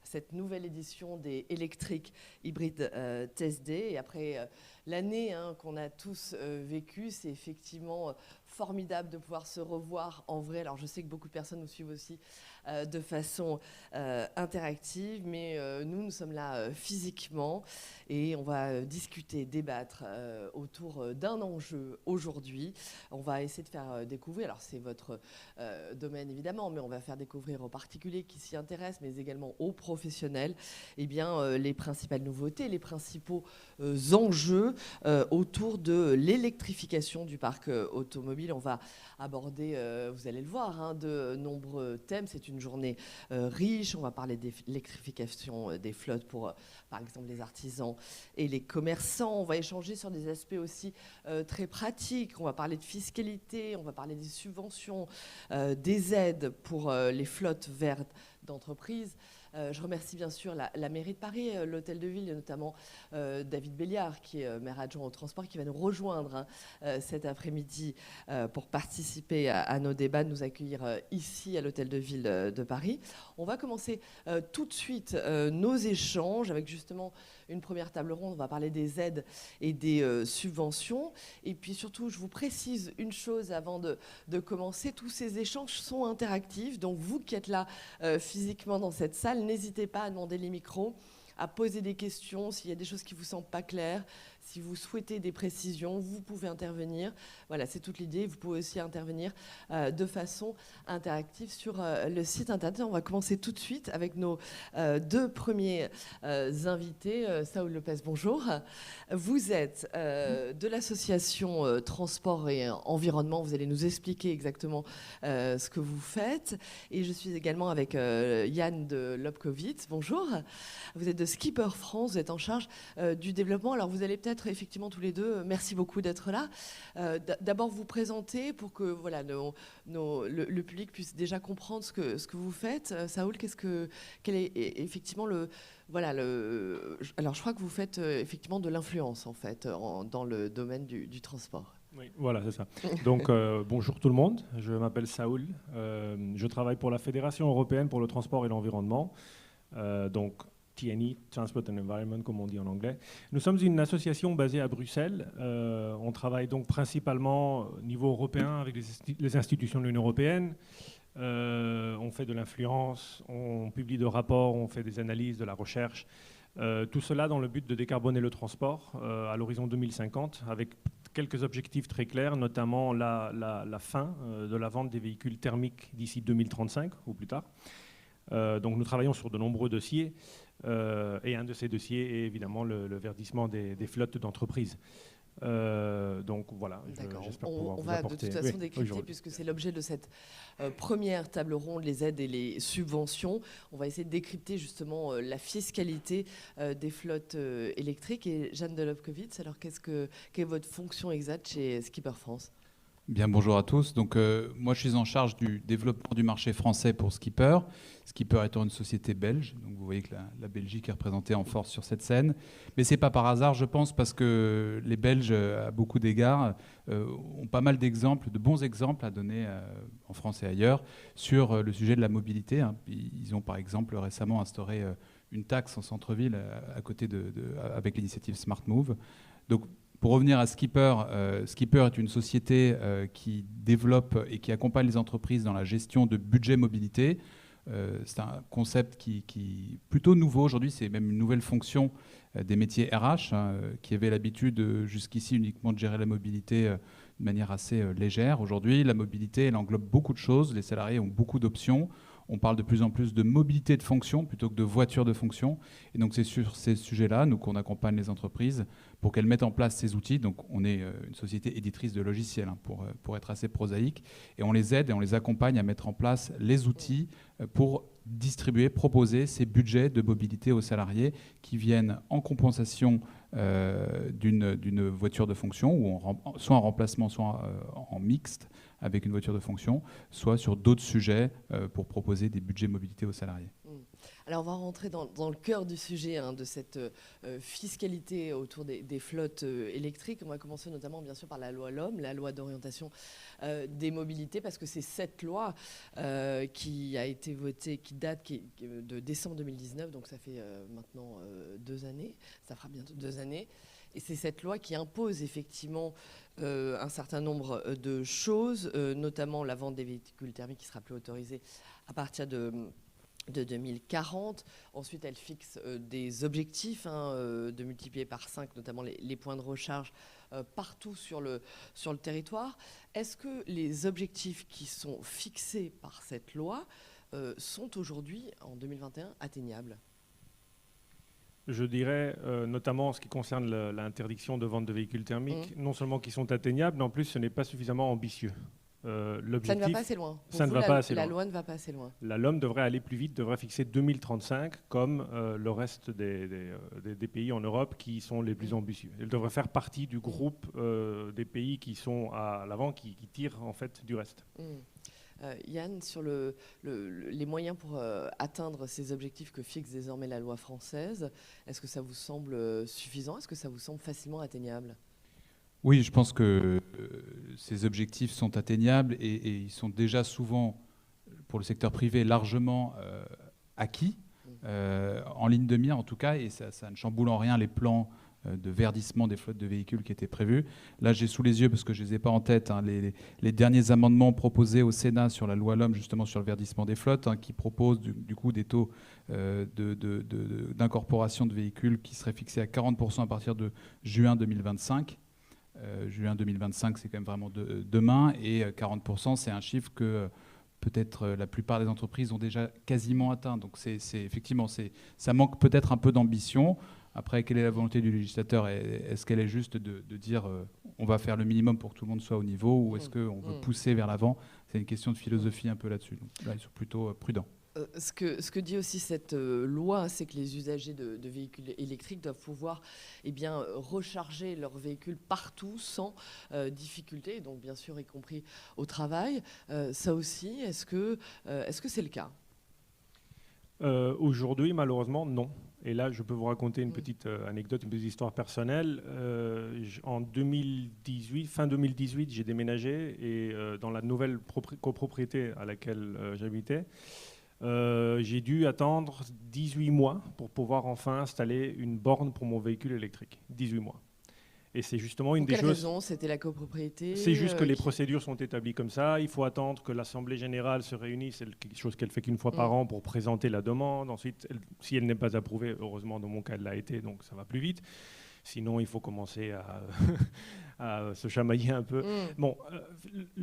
cette nouvelle édition des électriques hybrides Test Day. Et après l'année qu'on a tous vécue, c'est effectivement formidable de pouvoir se revoir en vrai. Alors je sais que beaucoup de personnes nous suivent aussi de façon interactive, mais nous sommes là physiquement et on va discuter, débattre autour d'un enjeu aujourd'hui. On va essayer de faire découvrir, alors c'est votre domaine évidemment, mais on va faire découvrir aux particuliers qui s'y intéressent, mais également aux professionnels, eh bien, les principales nouveautés, les principaux enjeux autour de l'électrification du parc automobile. On va aborder, vous allez le voir, de nombreux thèmes. C'est une journée riche. On va parler d'électrification des flottes pour, par exemple, les artisans et les commerçants. On va échanger sur des aspects aussi très pratiques. On va parler de fiscalité, on va parler des subventions, des aides pour les flottes vertes d'entreprises. Je remercie bien sûr la mairie de Paris, l'hôtel de ville, et notamment David Béliard, qui est maire adjoint au transport, qui va nous rejoindre cet après-midi pour participer à nos débats, nous accueillir ici à l'hôtel de ville de Paris. On va commencer tout de suite nos échanges avec justement une première table ronde. On va parler des aides et des subventions. Et puis surtout, je vous précise une chose avant de commencer, tous ces échanges sont interactifs. Donc vous qui êtes là physiquement dans cette salle, n'hésitez pas à demander les micros, à poser des questions s'il y a des choses qui ne vous semblent pas claires. Si vous souhaitez des précisions, vous pouvez intervenir. Voilà, c'est toute l'idée. Vous pouvez aussi intervenir de façon interactive sur le site internet. On va commencer tout de suite avec nos deux premiers invités. Saoul Lopez, bonjour. Vous êtes de l'association Transport et Environnement. Vous allez nous expliquer exactement ce que vous faites. Et je suis également avec Yann de Lobkowitz. Bonjour. Vous êtes de Skipper France. Vous êtes en charge du développement. Alors, vous allez peut-être effectivement tous les deux, merci beaucoup d'être là. D'abord vous présenter pour que voilà, le public puisse déjà comprendre ce que vous faites. Saoul, quel est effectivement alors je crois que vous faites effectivement de l'influence en fait dans le domaine du transport. Oui, voilà, c'est ça. Donc, bonjour tout le monde, je m'appelle Saoul, je travaille pour la Fédération européenne pour le transport et l'environnement, donc TNE, Transport and Environment, comme on dit en anglais. Nous sommes une association basée à Bruxelles. On travaille donc principalement au niveau européen avec les institutions de l'Union européenne. On fait de l'influence, on publie des rapports, on fait des analyses, de la recherche. Tout cela dans le but de décarboner le transport à l'horizon 2050, avec quelques objectifs très clairs, notamment la fin de la vente des véhicules thermiques d'ici 2035 ou plus tard. Donc nous travaillons sur de nombreux dossiers. Et un de ces dossiers est évidemment le verdissement des flottes d'entreprises. Donc voilà, j'espère pouvoir vous apporter. On va de toute façon décrypter, puisque c'est l'objet de cette première table ronde, les aides et les subventions. On va essayer de décrypter justement la fiscalité des flottes électriques. Et Jeanne de Lobkowitz, alors quelle est votre fonction exacte chez Skipper France ? Bien, bonjour à tous. Donc, moi, je suis en charge du développement du marché français pour Skipper. Skipper étant une société belge. Donc, vous voyez que la Belgique est représentée en force sur cette scène. Mais ce n'est pas par hasard, je pense, parce que les Belges, à beaucoup d'égards, ont pas mal d'exemples, de bons exemples à donner en France et ailleurs sur le sujet de la mobilité. Ils ont, par exemple, récemment instauré une taxe en centre-ville à côté avec l'initiative Smart Move. Donc, pour revenir à Skipper, Skipper est une société qui développe et qui accompagne les entreprises dans la gestion de budget mobilité. C'est un concept qui est plutôt nouveau aujourd'hui, c'est même une nouvelle fonction des métiers RH, qui avaient l'habitude jusqu'ici uniquement de gérer la mobilité de manière assez légère. Aujourd'hui, la mobilité, elle englobe beaucoup de choses, les salariés ont beaucoup d'options. On parle de plus en plus de mobilité de fonction plutôt que de voiture de fonction. Et donc, c'est sur ces sujets-là, nous, qu'on accompagne les entreprises pour qu'elles mettent en place ces outils. Donc, on est une société éditrice de logiciels, pour être assez prosaïque. Et on les aide et on les accompagne à mettre en place les outils pour distribuer, proposer ces budgets de mobilité aux salariés qui viennent en compensation d'une voiture de fonction, ou soit en remplacement, soit en mixte avec une voiture de fonction, soit sur d'autres sujets pour proposer des budgets mobilité aux salariés. Alors, on va rentrer dans le cœur du sujet de cette fiscalité autour des flottes électriques. On va commencer notamment, bien sûr, par la loi LOM, la loi d'orientation des mobilités, parce que c'est cette loi qui a été votée, qui date de décembre 2019, donc ça fait maintenant 2 années, ça fera bientôt 2 années. Et c'est cette loi qui impose effectivement un certain nombre de choses, notamment la vente des véhicules thermiques qui sera plus autorisée à partir de 2040. Ensuite, elle fixe des objectifs de multiplier par 5, notamment les points de recharge partout sur le territoire. Est-ce que les objectifs qui sont fixés par cette loi sont aujourd'hui, en 2021, atteignables ? Je dirais, notamment en ce qui concerne l'interdiction de vente de véhicules thermiques, non seulement qui sont atteignables, mais en plus, ce n'est pas suffisamment ambitieux. Ça ne va pas assez loin. Ça ne va pas assez loin. La loi ne va pas assez loin. La LOM devrait aller plus vite, devrait fixer 2035 comme le reste des pays en Europe qui sont les plus ambitieux. Elle devrait faire partie du groupe des pays qui sont à l'avant, qui tirent en fait du reste. Yann, sur les moyens pour atteindre ces objectifs que fixe désormais la loi française, est-ce que ça vous semble suffisant ? Est-ce que ça vous semble facilement atteignable ? Oui, je pense que ces objectifs sont atteignables et ils sont déjà souvent, pour le secteur privé, largement acquis, en ligne de mire en tout cas, et ça ne chamboule en rien les plans de verdissement des flottes de véhicules qui étaient prévus. Là, j'ai sous les yeux, parce que je ne les ai pas en tête, les derniers amendements proposés au Sénat sur la loi LOM, justement sur le verdissement des flottes, qui proposent du coup des taux d'incorporation de véhicules qui seraient fixés à 40% à partir de juin 2025. Juin 2025, c'est quand même vraiment demain, et 40%, c'est un chiffre que peut-être la plupart des entreprises ont déjà quasiment atteint. Donc effectivement, ça manque peut-être un peu d'ambition. Après, quelle est la volonté du législateur ? Est-ce qu'elle est juste de dire on va faire le minimum pour que tout le monde soit au niveau, ou est-ce qu'on veut pousser vers l'avant ? C'est une question de philosophie un peu là-dessus. Donc là, ils sont plutôt prudents. Ce que dit aussi cette loi, c'est que les usagers de véhicules électriques doivent pouvoir recharger leurs véhicules partout sans difficulté, donc bien sûr y compris au travail. Ça aussi, est-ce que c'est le cas ? Aujourd'hui, malheureusement, non. Et là, je peux vous raconter une petite anecdote, une petite histoire personnelle. En 2018, fin 2018, j'ai déménagé et dans la nouvelle copropriété à laquelle j'habitais, j'ai dû attendre 18 mois pour pouvoir enfin installer une borne pour mon véhicule électrique. 18 mois. Et c'est justement une des choses... Pour quelle raison ? C'était la copropriété ? C'est juste que les procédures sont établies comme ça. Il faut attendre que l'Assemblée générale se réunisse. C'est quelque chose qu'elle fait qu'une fois par an pour présenter la demande. Ensuite, si elle n'est pas approuvée, heureusement, dans mon cas, elle l'a été, donc ça va plus vite. Sinon, il faut commencer à se chamailler un peu. Bon,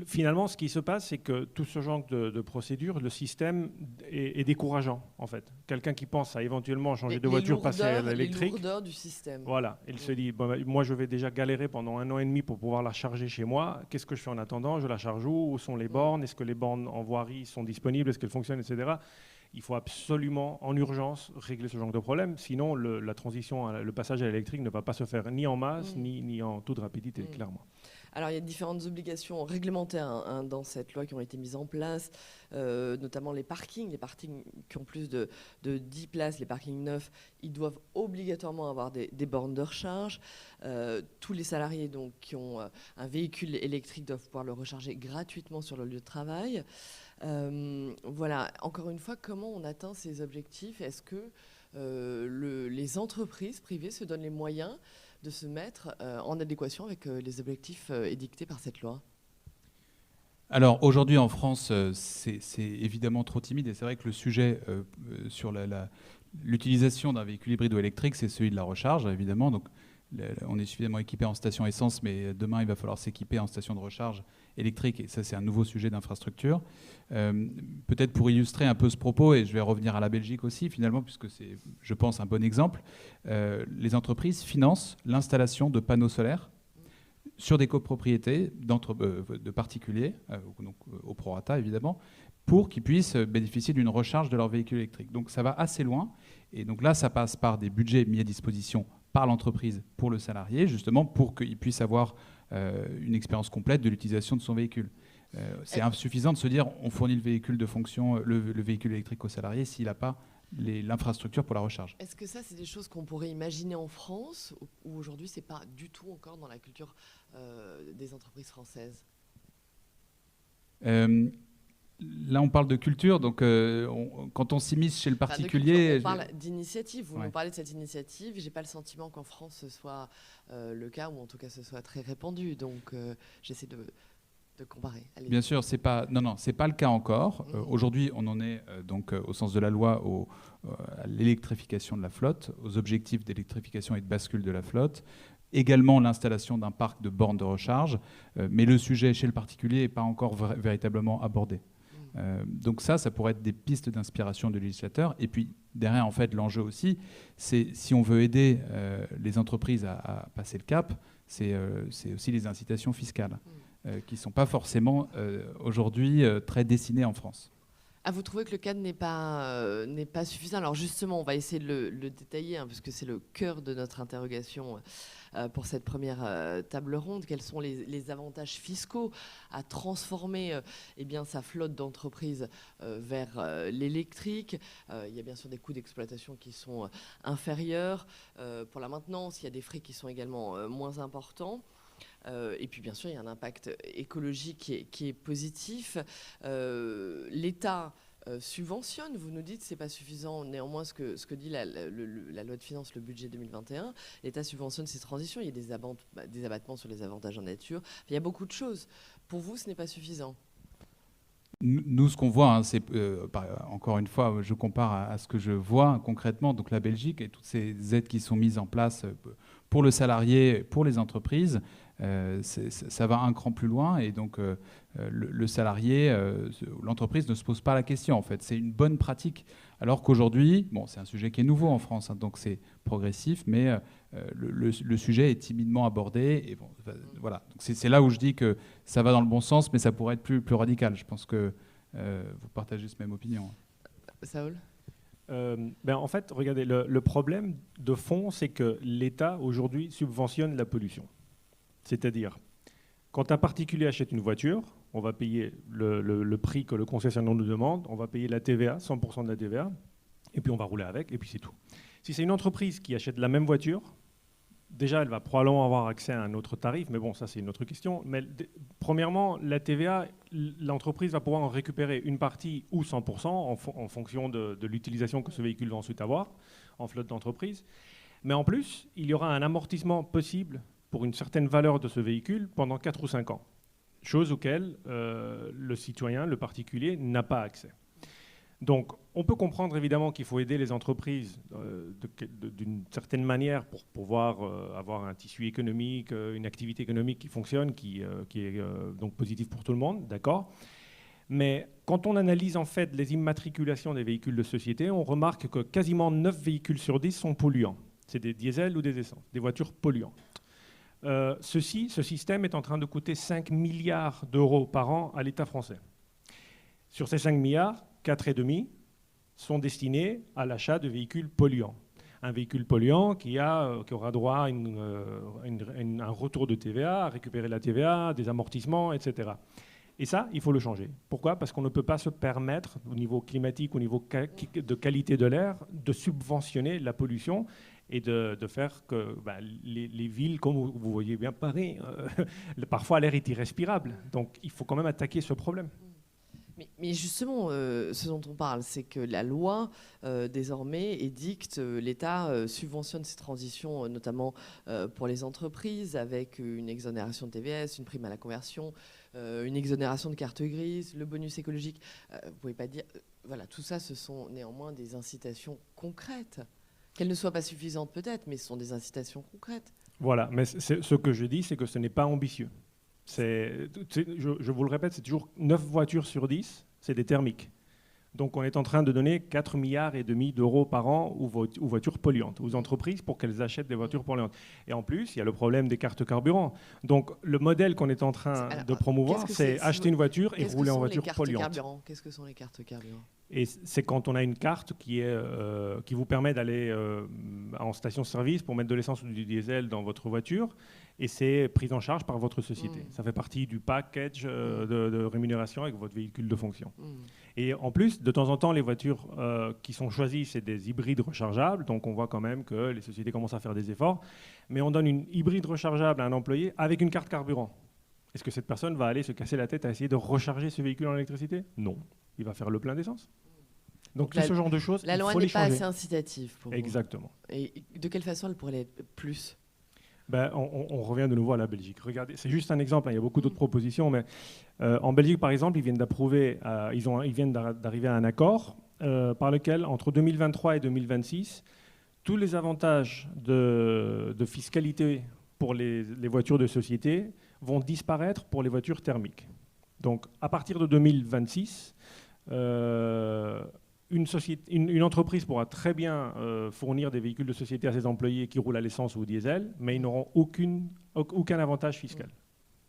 finalement, ce qui se passe, c'est que tout ce genre de procédures, le système est décourageant, en fait. Quelqu'un qui pense à éventuellement changer de voiture, passer à l'électrique... Les lourdeurs du système. Voilà, il se dit, moi, je vais déjà galérer pendant 1 an et demi pour pouvoir la charger chez moi. Qu'est-ce que je fais en attendant ? Je la charge où ? Où sont les bornes ? Est-ce que les bornes en voirie sont disponibles ? Est-ce qu'elles fonctionnent, etc. Il faut absolument, en urgence, régler ce genre de problème. Sinon, la transition, le passage à l'électrique ne va pas se faire ni en masse, ni en toute rapidité, clairement. Alors, il y a différentes obligations réglementaires dans cette loi qui ont été mises en place, notamment les parkings qui ont plus de 10 places, les parkings neufs, ils doivent obligatoirement avoir des bornes de recharge. Tous les salariés donc, qui ont un véhicule électrique doivent pouvoir le recharger gratuitement sur le lieu de travail. Voilà, encore une fois, comment on atteint ces objectifs ? Est-ce que les entreprises privées se donnent les moyens de se mettre en adéquation avec les objectifs édictés par cette loi ? Alors aujourd'hui en France, c'est évidemment trop timide, et c'est vrai que le sujet sur l'utilisation d'un véhicule hybride ou électrique, c'est celui de la recharge, évidemment. Donc, on est suffisamment équipé en station essence, mais demain, il va falloir s'équiper en station de recharge électrique, et ça, c'est un nouveau sujet d'infrastructure. Peut-être pour illustrer un peu ce propos, et je vais revenir à la Belgique aussi, finalement, puisque c'est, je pense, un bon exemple, les entreprises financent l'installation de panneaux solaires sur des copropriétés de particuliers, donc au prorata, évidemment, pour qu'ils puissent bénéficier d'une recharge de leur véhicule électrique. Donc ça va assez loin, et donc là, ça passe par des budgets mis à disposition par l'entreprise pour le salarié, justement pour qu'il puisse avoir une expérience complète de l'utilisation de son véhicule. C'est insuffisant de se dire on fournit le véhicule de fonction, le véhicule électrique au salarié s'il n'a pas l'infrastructure pour la recharge. Est-ce que ça, c'est des choses qu'on pourrait imaginer en France, ou aujourd'hui, c'est pas du tout encore dans la culture des entreprises françaises? Là, on parle de culture, donc quand on s'immisce chez le particulier... On parle d'initiative. Vous nous parlez de cette initiative. Je n'ai pas le sentiment qu'en France, ce soit le cas, ou en tout cas, ce soit très répandu. Donc, j'essaie de comparer. Allez. Bien sûr, c'est pas le cas encore. Aujourd'hui, on en est donc au sens de la loi à l'électrification de la flotte, aux objectifs d'électrification et de bascule de la flotte. Également l'installation d'un parc de bornes de recharge, mais le sujet chez le particulier n'est pas encore véritablement abordé. Donc ça pourrait être des pistes d'inspiration du législateur. Et puis derrière, en fait, l'enjeu aussi, c'est si on veut aider les entreprises à passer le cap, c'est aussi les incitations fiscales qui ne sont pas forcément aujourd'hui très dessinées en France. Ah, vous trouvez que le cadre n'est pas suffisant? Alors justement, on va essayer de le détailler, hein, parce que c'est le cœur de notre interrogation pour cette première table ronde. Quels sont les avantages fiscaux à transformer sa flotte d'entreprises vers l'électrique? Il y a bien sûr des coûts d'exploitation qui sont inférieurs. Pour la maintenance, il y a des frais qui sont également moins importants. Et puis bien sûr, il y a un impact écologique qui est positif. L'État subventionne, vous nous dites, c'est pas suffisant. Néanmoins, ce que dit la loi de finances, le budget 2021, l'État subventionne ces transitions. Il y a des abattements sur les avantages en nature. Il y a beaucoup de choses. Pour vous, ce n'est pas suffisant? Nous, ce qu'on voit, hein, c'est encore une fois, je compare à ce que je vois concrètement, donc la Belgique et toutes ces aides qui sont mises en place pour le salarié, pour les entreprises. Ça va un cran plus loin, et donc le salarié, l'entreprise ne se pose pas la question, en fait. C'est une bonne pratique, alors qu'aujourd'hui, c'est un sujet qui est nouveau en France, hein, donc c'est progressif, mais le sujet est timidement abordé, et voilà. Donc c'est là où je dis que ça va dans le bon sens, mais ça pourrait être plus radical. Je pense que vous partagez cette même opinion. Saoul? En fait, regardez, le problème de fond, c'est que l'État aujourd'hui subventionne la pollution. C'est-à-dire, quand un particulier achète une voiture, on va payer le prix que le concessionnaire nous demande, on va payer la TVA, 100% de la TVA, et puis on va rouler avec, et puis c'est tout. Si c'est une entreprise qui achète la même voiture, déjà, elle va probablement avoir accès à un autre tarif, mais bon, ça c'est une autre question. Mais premièrement, la TVA, l'entreprise va pouvoir en récupérer une partie ou 100% en fonction de l'utilisation que ce véhicule va ensuite avoir en flotte d'entreprise. Mais en plus, il y aura un amortissement possible pour une certaine valeur de ce véhicule pendant 4 ou 5 ans, chose auquel le citoyen, le particulier, n'a pas accès. Donc, on peut comprendre évidemment qu'il faut aider les entreprises d'une certaine manière pour pouvoir avoir un tissu économique, une activité économique qui fonctionne, qui est donc positive pour tout le monde, d'accord. Mais quand on analyse en fait les immatriculations des véhicules de société, on remarque que quasiment 9 véhicules sur 10 sont polluants. C'est des diesels ou des essences, des voitures polluantes. Ce système est en train de coûter 5 milliards d'euros par an à l'État français. Sur ces 5 milliards, 4,5 sont destinés à l'achat de véhicules polluants. Un véhicule polluant qui aura droit à un retour de TVA, à récupérer la TVA, des amortissements, etc. Et ça, il faut le changer. Pourquoi? Parce qu'on ne peut pas se permettre, au niveau climatique, au niveau de qualité de l'air, de subventionner la pollution et de faire que les villes, comme vous voyez bien Paris, parfois l'air est irrespirable. Donc il faut quand même attaquer ce problème. Mais justement, ce dont on parle, c'est que la loi, désormais, édicte, l'État subventionne ces transitions, notamment pour les entreprises, avec une exonération de TVS, une prime à la conversion, une exonération de carte grise, le bonus écologique. Vous ne pouvez pas dire... voilà, tout ça, ce sont néanmoins des incitations concrètes. Qu'elles ne soient pas suffisantes peut-être, mais ce sont des incitations concrètes. Voilà, mais ce que je dis, c'est que ce n'est pas ambitieux. Je vous le répète, c'est toujours 9 voitures sur 10, c'est des thermiques. Donc on est en train de donner 4,5 milliards d'euros par an aux voitures polluantes, aux entreprises pour qu'elles achètent des voitures polluantes. Et en plus, il y a le problème des cartes carburant. Donc le modèle qu'on est en train de promouvoir, c'est acheter une voiture et rouler en voiture polluante. Qu'est-ce que sont les cartes carburant? Et c'est quand on a une carte qui vous permet d'aller en station-service pour mettre de l'essence ou du diesel dans votre voiture, et c'est pris en charge par votre société. Ça fait partie du package de rémunération avec votre véhicule de fonction. Et en plus, de temps en temps, les voitures qui sont choisies, c'est des hybrides rechargeables, donc on voit quand même que les sociétés commencent à faire des efforts, mais on donne une hybride rechargeable à un employé avec une carte carburant. Est-ce que cette personne va aller se casser la tête à essayer de recharger ce véhicule en électricité? Non. Il va faire le plein d'essence. Donc tout ce genre de choses, la il loi faut les n'est pas changer. assez incitative pour vous. Exactement. Et de quelle façon elle pourrait l'être plus? On revient de nouveau à la Belgique. Regardez, c'est juste un exemple, il y a beaucoup d'autres propositions, mais en Belgique, par exemple, ils viennent d'approuver, ils viennent d'arriver à un accord par lequel, entre 2023 et 2026, tous les avantages de fiscalité pour les voitures de société vont disparaître pour les voitures thermiques. Donc, à partir de 2026, une entreprise pourra très bien fournir des véhicules de société à ses employés qui roulent à l'essence ou au diesel, mais ils n'auront aucun avantage fiscal.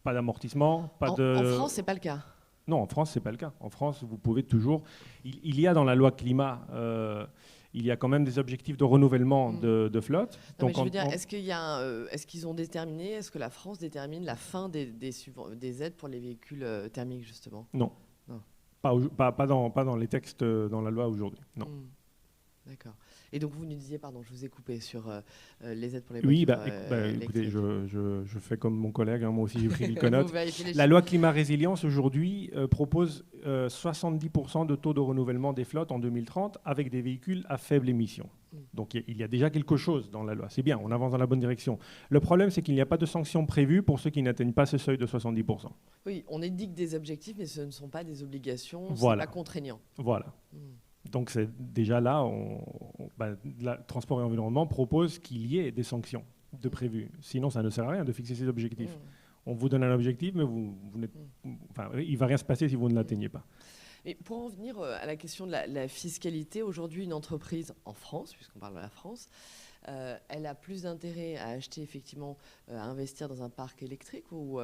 Pas d'amortissement, En France, c'est pas le cas. Non, en France, c'est pas le cas. En France, vous pouvez toujours... Il y a dans la loi climat... il y a quand même des objectifs de renouvellement de flotte. Non, donc je veux dire, est-ce qu'ils ont déterminé, est-ce que la France détermine la fin des aides pour les véhicules thermiques, justement? Non. Pas dans les textes, dans la loi aujourd'hui. Non. D'accord. Et donc vous nous disiez, pardon, je vous ai coupé sur les aides pour les voitures. Oui, écoutez, je fais comme mon collègue, moi aussi j'ai pris quelques notes. La loi climat résilience aujourd'hui propose 70% de taux de renouvellement des flottes en 2030 avec des véhicules à faible émission. Donc il y a déjà quelque chose dans la loi. C'est bien, on avance dans la bonne direction. Le problème, c'est qu'il n'y a pas de sanctions prévues pour ceux qui n'atteignent pas ce seuil de 70%. Oui, on édicte des objectifs, mais ce ne sont pas des obligations, voilà. C'est pas contraignant. Voilà. Donc c'est déjà là, le transport et environnement propose qu'il y ait des sanctions de prévues. Sinon, ça ne sert à rien de fixer ces objectifs. On vous donne un objectif, mais il ne va rien se passer si vous ne l'atteignez pas. Et pour en venir à la question de la fiscalité, aujourd'hui, une entreprise en France, puisqu'on parle de la France, elle a plus d'intérêt à acheter effectivement, à investir dans un parc électrique ou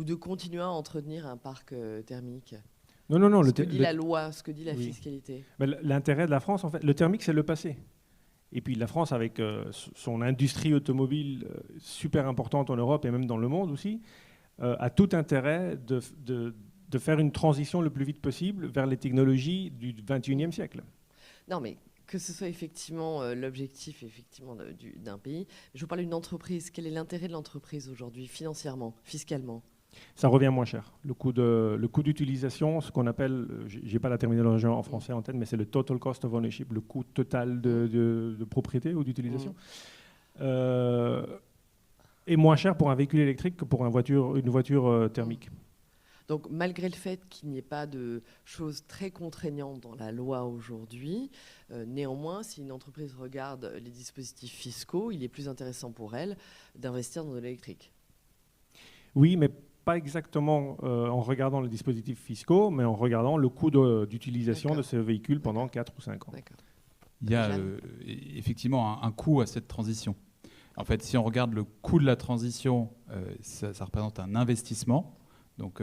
de continuer à entretenir un parc thermique? Non. Ce que dit la loi, ce que dit la fiscalité. L'intérêt de la France, en fait, le thermique, c'est le passé. Et puis la France, avec son industrie automobile super importante en Europe et même dans le monde aussi, a tout intérêt de faire une transition le plus vite possible vers les technologies du XXIe siècle. Non, mais que ce soit effectivement l'objectif d'un pays. Je vous parle d'une entreprise. Quel est l'intérêt de l'entreprise aujourd'hui, financièrement, fiscalement? Ça revient moins cher. Le coût d'utilisation, ce qu'on appelle, j'ai pas la terminologie en français en tête, mais c'est le total cost of ownership, le coût total de propriété ou d'utilisation, est moins cher pour un véhicule électrique que pour une voiture thermique. Donc, malgré le fait qu'il n'y ait pas de choses très contraignantes dans la loi aujourd'hui, néanmoins, si une entreprise regarde les dispositifs fiscaux, il est plus intéressant pour elle d'investir dans de l'électrique. Oui, mais pas exactement en regardant les dispositifs fiscaux, mais en regardant le coût d'utilisation de ces véhicules pendant 4 ou 5 ans. Il y a effectivement un coût à cette transition. En fait, si on regarde le coût de la transition, ça représente un investissement. Donc,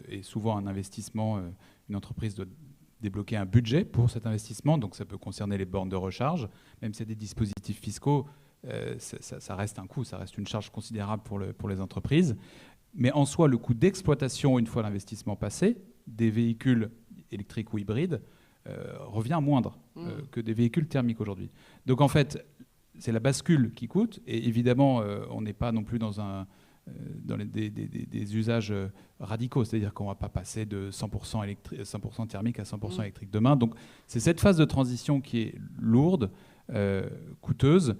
et souvent un investissement, une entreprise doit débloquer un budget pour cet investissement. Donc ça peut concerner les bornes de recharge. Même si c'est des dispositifs fiscaux, ça reste un coût, ça reste une charge considérable pour les entreprises. Mais en soi, le coût d'exploitation, une fois l'investissement passé, des véhicules électriques ou hybrides, revient moindre que des véhicules thermiques aujourd'hui. Donc en fait, c'est la bascule qui coûte. Et évidemment, on n'est pas non plus dans des usages radicaux. C'est-à-dire qu'on ne va pas passer de 100% thermique à 100% électrique demain. Donc c'est cette phase de transition qui est lourde, coûteuse.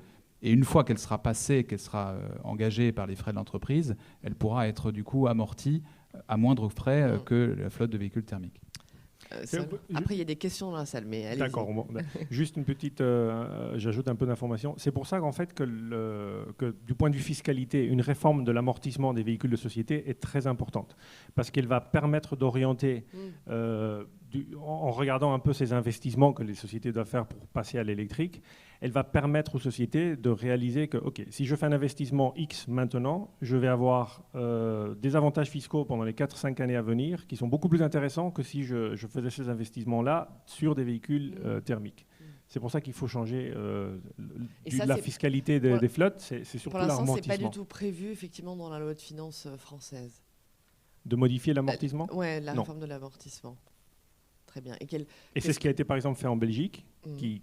Et une fois qu'elle sera passée, qu'elle sera engagée par les frais de l'entreprise, elle pourra être du coup amortie à moindre frais que la flotte de véhicules thermiques. Après, il y a des questions dans la salle, mais allez-y. D'accord. Juste une petite... j'ajoute un peu d'informations. C'est pour ça qu'en fait, que du point de vue fiscalité, une réforme de l'amortissement des véhicules de société est très importante. Parce qu'elle va permettre d'orienter, en regardant un peu ces investissements que les sociétés doivent faire pour passer à l'électrique, elle va permettre aux sociétés de réaliser que, OK, si je fais un investissement X maintenant, je vais avoir des avantages fiscaux pendant les 4-5 années à venir qui sont beaucoup plus intéressants que si je faisais ces investissements-là sur des véhicules thermiques. C'est pour ça qu'il faut changer ça, la fiscalité des flottes, c'est surtout pour l'instant, l'amortissement. c'est pas du tout prévu effectivement dans la loi de finances française. De modifier l'amortissement? Oui, la réforme de l'amortissement. Très bien. Et c'est ce qui a été par exemple fait en Belgique, qui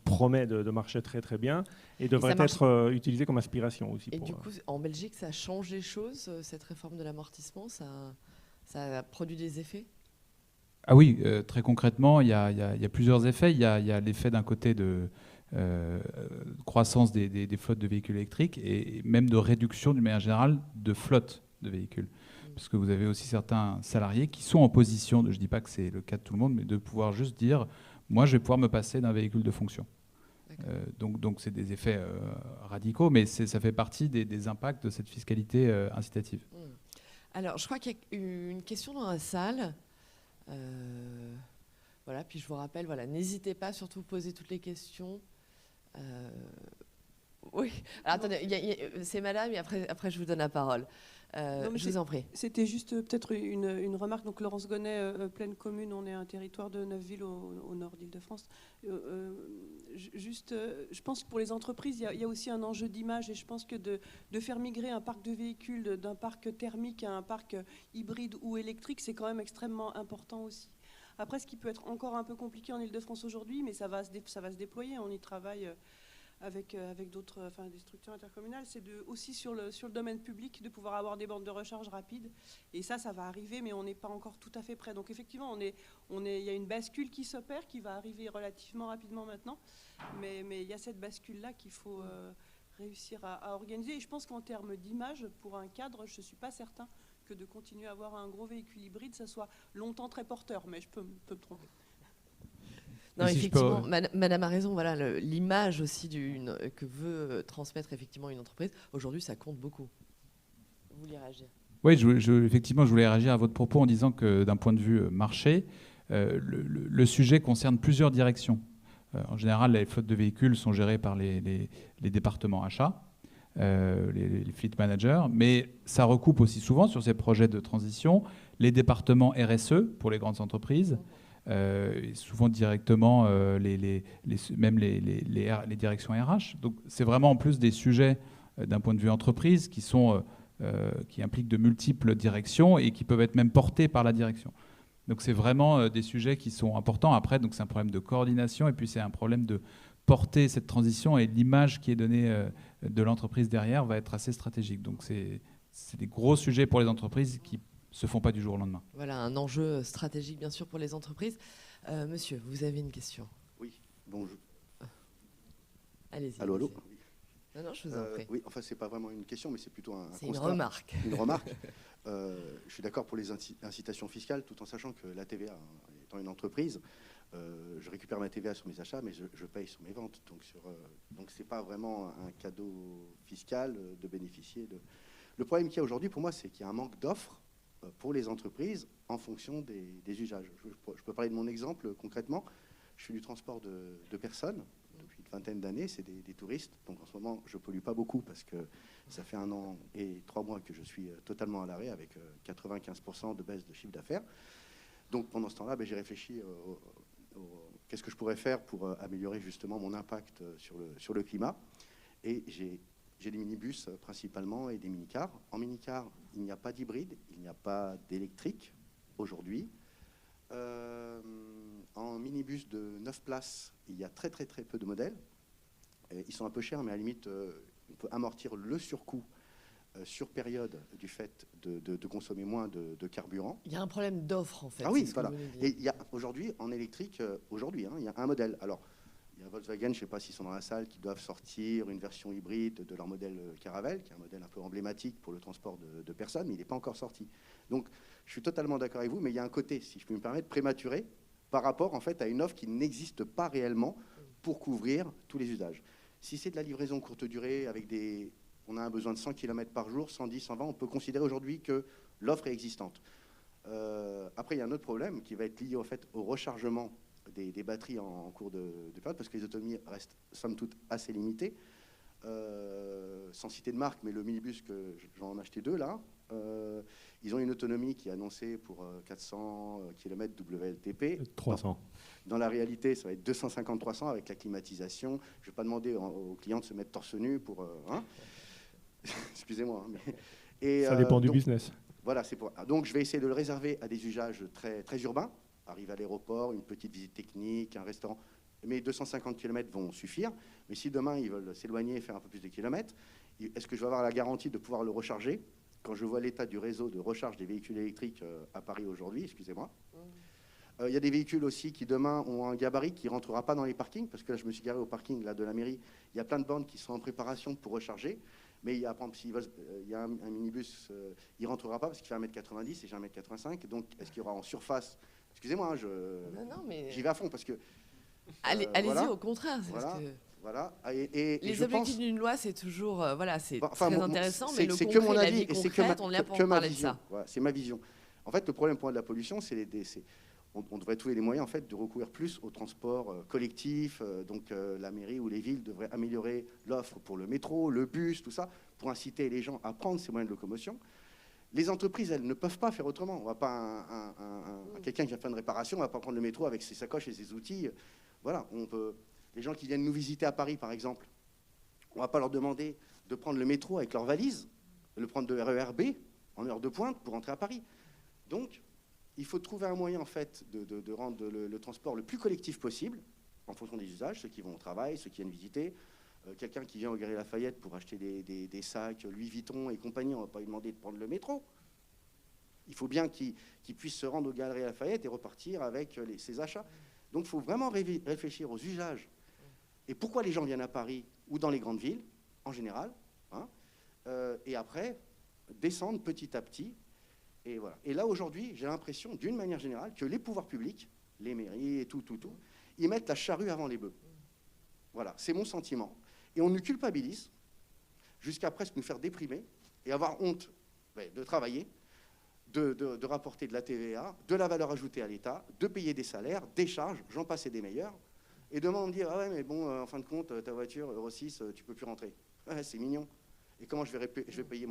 promet de marcher très très bien et devrait être utilisé comme inspiration aussi. Et du coup, en Belgique, ça change les choses, cette réforme de l'amortissement, ça a produit des effets? Ah oui, très concrètement, il y a plusieurs effets. Il y a l'effet d'un côté de croissance des flottes de véhicules électriques et même de réduction d'une manière générale de flotte de véhicules. Parce que vous avez aussi certains salariés qui sont en position, je ne dis pas que c'est le cas de tout le monde, mais de pouvoir juste dire, moi je vais pouvoir me passer d'un véhicule de fonction. Donc c'est des effets radicaux, mais ça fait partie des impacts de cette fiscalité incitative. Alors je crois qu'il y a une question dans la salle. Voilà, puis je vous rappelle, voilà, n'hésitez pas, surtout poser toutes les questions. Oui, alors, attendez, c'est madame et après je vous donne la parole. Non, je vous en prie. C'était juste peut-être une remarque. Donc Laurence Gonnet, Plaine Commune, on est un territoire de 9 villes au nord d'Île-de-France. Je pense que pour les entreprises, il y a aussi un enjeu d'image et je pense que de faire migrer un parc de véhicules d'un parc thermique à un parc hybride ou électrique, c'est quand même extrêmement important aussi. Après, ce qui peut être encore un peu compliqué en Île-de-France aujourd'hui, mais ça va se déployer, on y travaille avec d'autres, des structures intercommunales, c'est aussi sur le domaine public de pouvoir avoir des bornes de recharge rapides. Et ça va arriver, mais on n'est pas encore tout à fait prêt. Donc effectivement, il y a une bascule qui s'opère, qui va arriver relativement rapidement maintenant. Mais il y a cette bascule-là qu'il faut réussir à organiser. Et je pense qu'en termes d'image, pour un cadre, je ne suis pas certain que de continuer à avoir un gros véhicule hybride, ça soit longtemps très porteur. Mais je peux me tromper. Non, effectivement, madame a raison. Voilà, l'image aussi que veut transmettre effectivement une entreprise. Aujourd'hui, ça compte beaucoup. Vous vouliez réagir? Oui, effectivement, je voulais réagir à votre propos en disant que d'un point de vue marché, le sujet concerne plusieurs directions. En général, les flottes de véhicules sont gérées par les départements achats, les fleet managers, mais ça recoupe aussi souvent sur ces projets de transition les départements RSE pour les grandes entreprises. Souvent directement même les directions RH. Donc c'est vraiment en plus des sujets d'un point de vue entreprise qui impliquent de multiples directions et qui peuvent être même portés par la direction. Donc c'est vraiment des sujets qui sont importants. Après, donc c'est un problème de coordination et puis c'est un problème de porter cette transition et l'image qui est donnée de l'entreprise derrière va être assez stratégique. Donc c'est des gros sujets pour les entreprises qui se font pas du jour au lendemain. Voilà, un enjeu stratégique bien sûr pour les entreprises. Monsieur, vous avez une question? Oui, bonjour. Allez-y. Allô, allô. Non, je vous en prie. Oui, enfin, c'est pas vraiment une question, mais c'est plutôt un constat. C'est une remarque. Une remarque. Je suis d'accord pour les incitations fiscales, tout en sachant que la TVA, étant une entreprise, je récupère ma TVA sur mes achats, mais je paye sur mes ventes. Donc c'est pas vraiment un cadeau fiscal de bénéficier de... Le problème qu'il y a aujourd'hui, pour moi, c'est qu'il y a un manque d'offres pour les entreprises en fonction des usages. Je peux parler de mon exemple concrètement. Je fais du transport de personnes depuis une vingtaine d'années, c'est des touristes. Donc en ce moment, je ne pollue pas beaucoup parce que ça fait 1 an et 3 mois que je suis totalement à l'arrêt avec 95% de baisse de chiffre d'affaires. Donc pendant ce temps-là, j'ai réfléchi qu'est-ce que je pourrais faire pour améliorer justement mon impact sur le climat. Et j'ai des minibus principalement et des minicars. En minicar, il n'y a pas d'hybride, il n'y a pas d'électrique aujourd'hui. En minibus de 9 places, il y a très peu de modèles. Ils sont un peu chers, mais à la limite, on peut amortir le surcoût sur période du fait de consommer moins de carburant. Il y a un problème d'offre en fait. Ah oui, voilà. Et il y a aujourd'hui, en électrique, il y a un modèle. Alors, il y a Volkswagen, je ne sais pas s'ils sont dans la salle, qui doivent sortir une version hybride de leur modèle Caravelle, qui est un modèle un peu emblématique pour le transport de personnes, mais il n'est pas encore sorti. Donc, je suis totalement d'accord avec vous, mais il y a un côté, si je peux me permettre, prématuré par rapport en fait à une offre qui n'existe pas réellement pour couvrir tous les usages. Si c'est de la livraison courte durée, on a un besoin de 100 km par jour, 110, 120, on peut considérer aujourd'hui que l'offre est existante. Après, il y a un autre problème qui va être lié au rechargement des batteries en cours de période, parce que les autonomies restent somme toute assez limitées. Sans citer de marque, mais le minibus que j'en ai acheté 2 là, Ils ont une autonomie qui est annoncée pour 400 km WLTP. 300. Dans la réalité, ça va être 250-300 avec la climatisation. Je ne vais pas demander aux clients de se mettre torse nu pour... Excusez-moi. Mais... Ça dépend du business. Voilà, donc je vais essayer de le réserver à des usages très, très urbains. Arriver à l'aéroport, une petite visite technique, un restaurant. Mais 250 km vont suffire. Mais si demain, ils veulent s'éloigner et faire un peu plus de kilomètres, est-ce que je vais avoir la garantie de pouvoir le recharger? Quand je vois l'état du réseau de recharge des véhicules électriques à Paris aujourd'hui, excusez-moi. Il y a des véhicules aussi qui demain ont un gabarit qui ne rentrera pas dans les parkings, parce que là, je me suis garé au parking là, de la mairie. Il y a plein de bornes qui sont en préparation pour recharger. Mais il y a, par exemple, il y a un minibus, il ne rentrera pas parce qu'il fait 1m90 et j'ai 1m85. Donc, est-ce qu'il y aura en surface? Excusez-moi, non, mais... j'y vais à fond parce que... Allez-y, voilà, au contraire. Voilà. Et les je objectifs pense... d'une loi, c'est toujours c'est Enfin, très intéressant, mais le c'est concret, que mon la avis vie et c'est concrète, on est là pour parler de ça. Voilà, c'est ma vision. En fait, le problème pour moi de la pollution, on devrait trouver les moyens en fait, de recourir plus au transport collectif. Donc la mairie ou les villes devraient améliorer l'offre pour le métro, le bus, tout ça, pour inciter les gens à prendre ces moyens de locomotion. Les entreprises, elles ne peuvent pas faire autrement. On va pas quelqu'un qui vient faire une réparation, on ne va pas prendre le métro avec ses sacoches et ses outils. Voilà, les gens qui viennent nous visiter à Paris, par exemple, on ne va pas leur demander de prendre le métro avec leur valise, de le prendre de RER B en heure de pointe pour rentrer à Paris. Donc, il faut trouver un moyen en fait, de rendre le transport le plus collectif possible, en fonction des usages, ceux qui vont au travail, ceux qui viennent visiter. Quelqu'un qui vient au Galeries Lafayette pour acheter des sacs Louis Vuitton et compagnie, on ne va pas lui demander de prendre le métro. Il faut bien qu'il puisse se rendre au Galeries Lafayette et repartir avec ses achats. Donc il faut vraiment réfléchir aux usages. Et pourquoi les gens viennent à Paris ou dans les grandes villes, en général, et après, descendre petit à petit. Et, voilà. Et là, aujourd'hui, j'ai l'impression, d'une manière générale, que les pouvoirs publics, les mairies et tout, ils mettent la charrue avant les bœufs. Voilà, c'est mon sentiment. Et on nous culpabilise jusqu'à presque nous faire déprimer et avoir honte de travailler, de rapporter de la TVA, de la valeur ajoutée à l'État, de payer des salaires, des charges, j'en passe et des meilleurs, et demain on me dit « Ah ouais, mais bon, en fin de compte, ta voiture, Euro 6, tu peux plus rentrer. » Ouais, c'est mignon. Et comment je vais payer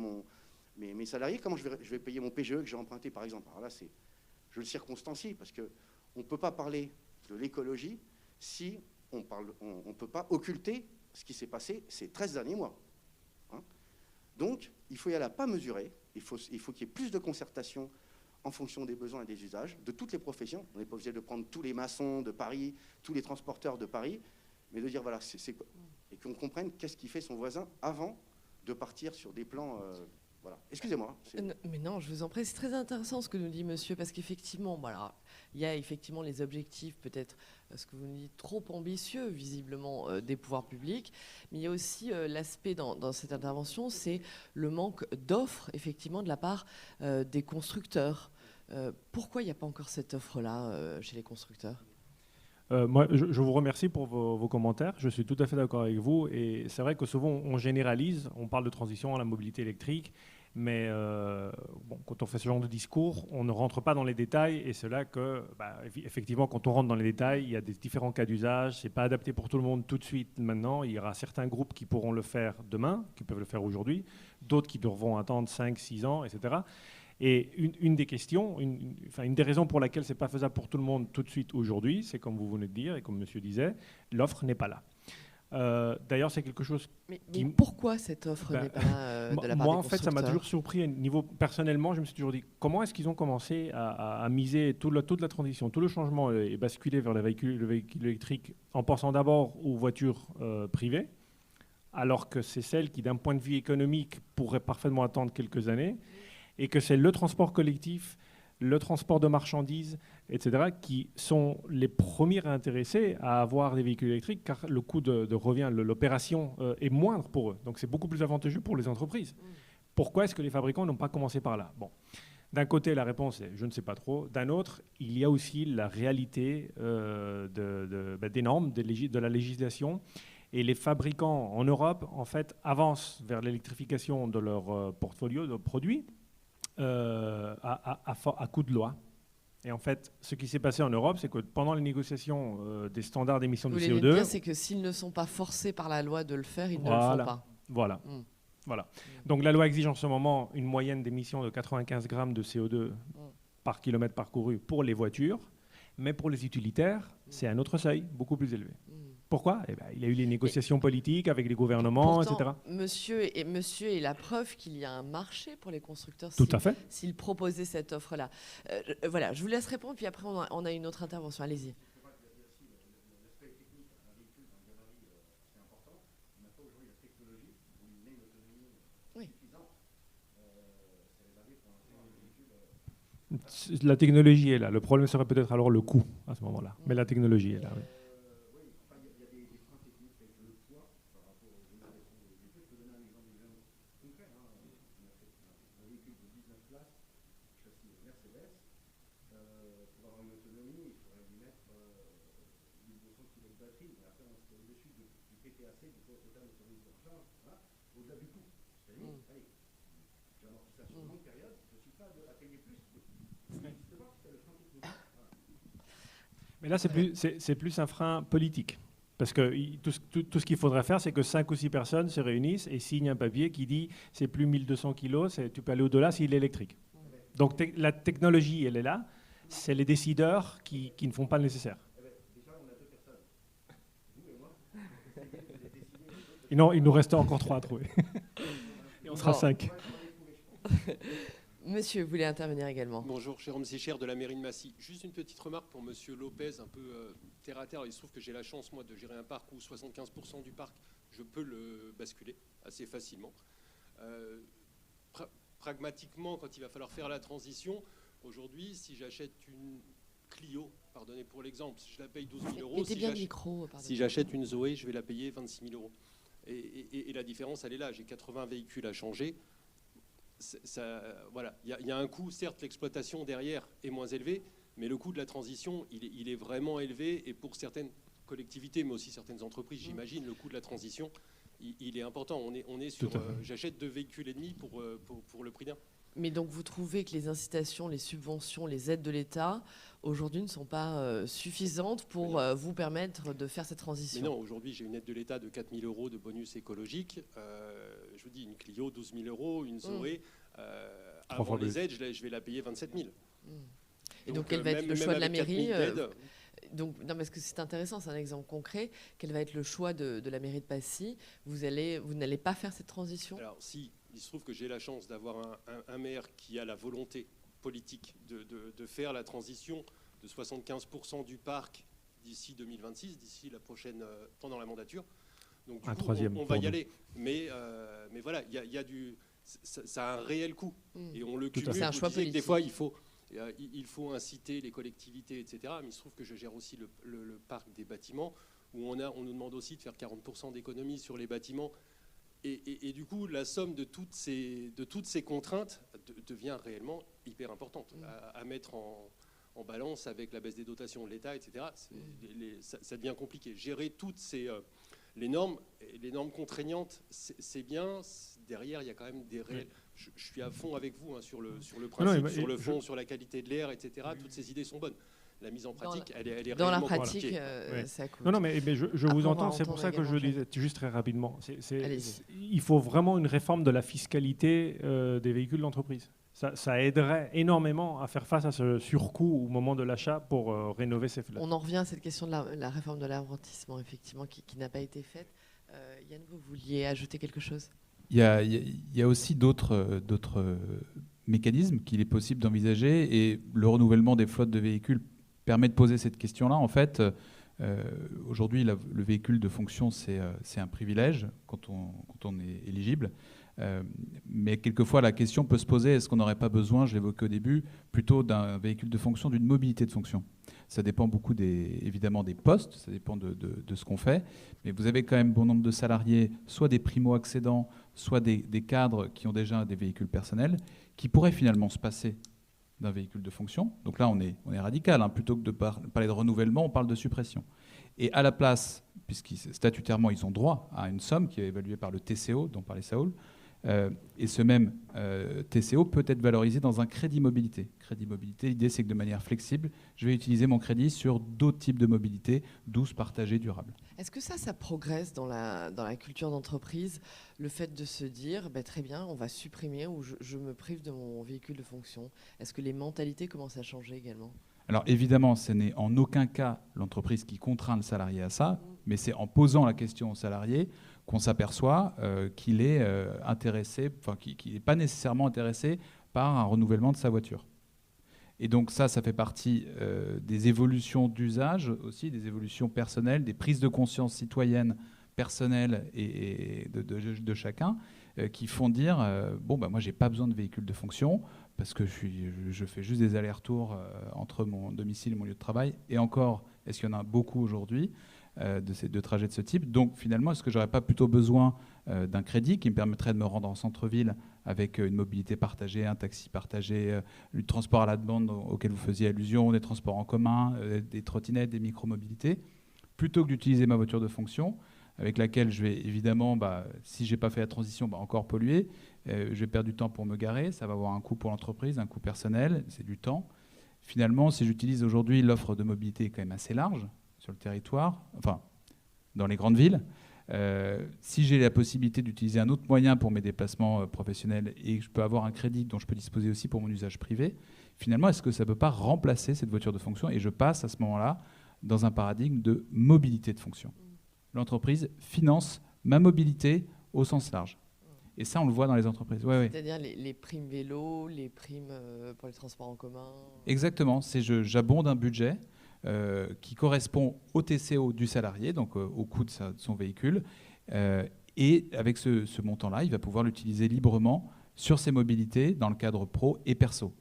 mes salariés, comment je vais payer mon PGE que j'ai emprunté, par exemple? Alors là, je le circonstancie, parce qu'on ne peut pas parler de l'écologie si on ne peut pas occulter ce qui s'est passé ces 13 derniers mois. Donc, il faut y aller à pas mesurer, il faut qu'il y ait plus de concertation en fonction des besoins et des usages de toutes les professions. On n'est pas obligé de prendre tous les maçons de Paris, tous les transporteurs de Paris, mais de dire, voilà, c'est quoi. Et qu'on comprenne qu'est-ce qui fait son voisin avant de partir sur des plans... Voilà. Excusez-moi. Mais non, je vous en prie, c'est très intéressant ce que nous dit monsieur, parce qu'effectivement, voilà, il y a effectivement les objectifs, peut-être ce que vous nous dites, trop ambitieux, visiblement, des pouvoirs publics, mais il y a aussi l'aspect dans cette intervention, c'est le manque d'offres, effectivement, de la part des constructeurs. Pourquoi il n'y a pas encore cette offre-là chez les constructeurs ? Moi, je vous remercie pour vos commentaires. Je suis tout à fait d'accord avec vous. Et c'est vrai que souvent, on généralise. On parle de transition à la mobilité électrique. Mais quand on fait ce genre de discours, on ne rentre pas dans les détails. Et c'est là que, effectivement, quand on rentre dans les détails, il y a des différents cas d'usage. Ce n'est pas adapté pour tout le monde tout de suite maintenant. Il y aura certains groupes qui pourront le faire demain, qui peuvent le faire aujourd'hui. D'autres qui devront attendre 5, 6 ans, etc. Et une des questions, une des raisons pour laquelle ce n'est pas faisable pour tout le monde tout de suite aujourd'hui, c'est comme vous venez de dire et comme monsieur disait, l'offre n'est pas là. D'ailleurs, c'est quelque chose mais pourquoi cette offre n'est pas là de la part moi, des en fait, ça m'a toujours surpris. Personnellement, je me suis toujours dit, comment est-ce qu'ils ont commencé à miser toute la transition, tout le changement et basculer vers le véhicule électrique en pensant d'abord aux voitures privées, alors que c'est celles qui, d'un point de vue économique, pourraient parfaitement attendre quelques années, et que c'est le transport collectif, le transport de marchandises, etc., qui sont les premiers intéressés à avoir des véhicules électriques, car le coût de revient, l'opération est moindre pour eux. Donc c'est beaucoup plus avantageux pour les entreprises. Pourquoi est-ce que les fabricants n'ont pas commencé par là? Bon. D'un côté, la réponse est « je ne sais pas trop ». D'un autre, il y a aussi la réalité des normes, de la législation. Et les fabricants en Europe, en fait, avancent vers l'électrification de leur portfolio de produits, à coup de loi. Et en fait, ce qui s'est passé en Europe, c'est que pendant les négociations des standards d'émissions de CO2... Ce que vous voulez dire, c'est que s'ils ne sont pas forcés par la loi de le faire, ils ne le font pas. Voilà. Voilà. Donc la loi exige en ce moment une moyenne d'émissions de 95 grammes de CO2 par kilomètre parcouru pour les voitures, mais pour les utilitaires, c'est un autre seuil, beaucoup plus élevé. Pourquoi ? Eh ben, il y a eu les négociations politiques avec les gouvernements, Pourtant, etc. Monsieur est la preuve qu'il y a un marché pour les constructeurs Tout à fait. s'ils proposaient cette offre-là. Voilà, je vous laisse répondre, puis après on a une autre intervention. Allez-y. La technologie est là. Le problème serait peut-être alors le coût à ce moment-là. Mais la technologie est là, oui. Mais là, c'est plus un frein politique. Parce que tout ce qu'il faudrait faire, c'est que 5 ou 6 personnes se réunissent et signent un papier qui dit c'est plus 1200 kilos, tu peux aller au-delà s'il est électrique. Donc la technologie, elle est là. C'est les décideurs qui ne font pas le nécessaire. Non, il nous reste encore 3 à trouver. Et on sera 5. Monsieur, vous voulez intervenir également? Bonjour, Jérôme Séchère de la mairie de Massy. Juste une petite remarque pour Monsieur Lopez, un peu terre à terre. Il se trouve que j'ai la chance, moi, de gérer un parc où 75% du parc, je peux le basculer assez facilement. Pragmatiquement, quand il va falloir faire la transition, aujourd'hui, si j'achète une Clio, pardonnez pour l'exemple, je la paye 12 000 euros. Mettez bien le micro. Si j'achète une Zoé, je vais la payer 26 000 euros. Et la différence, elle est là. J'ai 80 véhicules à changer. Voilà, il y a un coût, certes l'exploitation derrière est moins élevé, mais le coût de la transition il est vraiment élevé, et pour certaines collectivités mais aussi certaines entreprises, j'imagine, le coût de la transition il est important. On est sur j'achète 2 véhicules et demi pour le prix d'un. Mais donc vous trouvez que les incitations, les subventions, les aides de l'État aujourd'hui ne sont pas suffisantes pour vous permettre de faire cette transition? Mais non, aujourd'hui j'ai une aide de l'État de 4 000 euros de bonus écologique. Je vous dis, une Clio 12 000 euros, une Zoé, avant les aides, je vais la payer 27 000. Et donc quel va être le choix de la mairie donc, non, parce que c'est intéressant, c'est un exemple concret. Quel va être le choix de la mairie de Passy? Vous n'allez pas faire cette transition? Alors si, il se trouve que j'ai la chance d'avoir un maire qui a la volonté politique de faire la transition de 75% du parc d'ici 2026, d'ici la prochaine, pendant la mandature. Donc du coup, on va y aller. Mais voilà, il y a ça a un réel coût. Et on le cumule. C'est un choix politique. Des fois, il faut inciter les collectivités, etc. Mais il se trouve que je gère aussi le parc des bâtiments, où on nous demande aussi de faire 40% d'économies sur les bâtiments. Et du coup, la somme de toutes ces contraintes devient réellement hyper importante à mettre en balance avec la baisse des dotations de l'État, etc. Ça devient compliqué. Gérer toutes les normes contraignantes, c'est bien. Derrière, il y a quand même des réels. Je suis à fond avec vous sur le principe, sur le fond, sur la qualité de l'air, etc. Toutes ces idées sont bonnes. La mise en pratique, elle est dans la réellement pratique, compliquée. ça coûte. Non, mais je vous entends. C'est pour ça que je disais juste très rapidement. Il faut vraiment une réforme de la fiscalité des véhicules d'entreprise. Ça aiderait énormément à faire face à ce surcoût au moment de l'achat pour rénover ces flottes. On en revient à cette question de la réforme de l'amortissement, effectivement, qui n'a pas été faite. Yann, vous vouliez ajouter quelque chose? Il y a aussi d'autres mécanismes qu'il est possible d'envisager, et le renouvellement des flottes de véhicules permet de poser cette question-là. En fait, aujourd'hui, le véhicule de fonction, c'est un privilège quand on est éligible. Mais quelquefois, la question peut se poser, est-ce qu'on n'aurait pas besoin, je l'évoquais au début, plutôt d'un véhicule de fonction, d'une mobilité de fonction? Ça dépend beaucoup évidemment des postes, ça dépend de ce qu'on fait, mais vous avez quand même bon nombre de salariés, soit des primo-accédants, soit des cadres qui ont déjà des véhicules personnels, qui pourraient finalement se passer d'un véhicule de fonction. Donc là, on est radical, hein. Plutôt que de parler de renouvellement, on parle de suppression. Et à la place, puisque statutairement, ils ont droit à une somme qui est évaluée par le TCO, dont parlait Saoul, Et ce même TCO peut être valorisé dans un crédit mobilité. Crédit mobilité, l'idée c'est que de manière flexible, je vais utiliser mon crédit sur d'autres types de mobilité, douce, partagée, durable. Est-ce que ça progresse dans la culture d'entreprise, le fait de se dire, très bien, on va supprimer ou je me prive de mon véhicule de fonction? Est-ce que les mentalités commencent à changer également? Alors évidemment, ce n'est en aucun cas l'entreprise qui contraint le salarié à ça, mais c'est en posant la question au salarié qu'on s'aperçoit qu'il est intéressé, enfin qu'il n'est pas nécessairement intéressé par un renouvellement de sa voiture. Et donc ça fait partie des évolutions d'usage aussi, des évolutions personnelles, des prises de conscience citoyennes, personnelles et de chacun, qui font dire moi j'ai pas besoin de véhicule de fonction parce que je fais juste des allers-retours entre mon domicile et mon lieu de travail. Et encore, est-ce qu'il y en a beaucoup aujourd'hui de trajets de ce type? Donc finalement, est-ce que j'aurais pas plutôt besoin d'un crédit qui me permettrait de me rendre en centre-ville avec une mobilité partagée, un taxi partagé, du transport à la demande auquel vous faisiez allusion, des transports en commun, des trottinettes, des micro-mobilités, plutôt que d'utiliser ma voiture de fonction, avec laquelle je vais évidemment, si je n'ai pas fait la transition, encore polluer. Je vais perdre du temps pour me garer, ça va avoir un coût pour l'entreprise, un coût personnel, c'est du temps. Finalement, si j'utilise aujourd'hui, l'offre de mobilité est quand même assez large sur le territoire, enfin, dans les grandes villes. Si j'ai la possibilité d'utiliser un autre moyen pour mes déplacements professionnels et que je peux avoir un crédit dont je peux disposer aussi pour mon usage privé, finalement, est-ce que ça ne peut pas remplacer cette voiture de fonction? Et je passe à ce moment-là dans un paradigme de mobilité de fonction. L'entreprise finance ma mobilité au sens large. Et ça, on le voit dans les entreprises. C'est-à-dire les primes vélo, les primes pour les transports en commun. Exactement. J'abonde un budget qui correspond au TCO du salarié, donc au coût de son véhicule. Et avec ce montant-là, il va pouvoir l'utiliser librement sur ses mobilités dans le cadre pro et perso.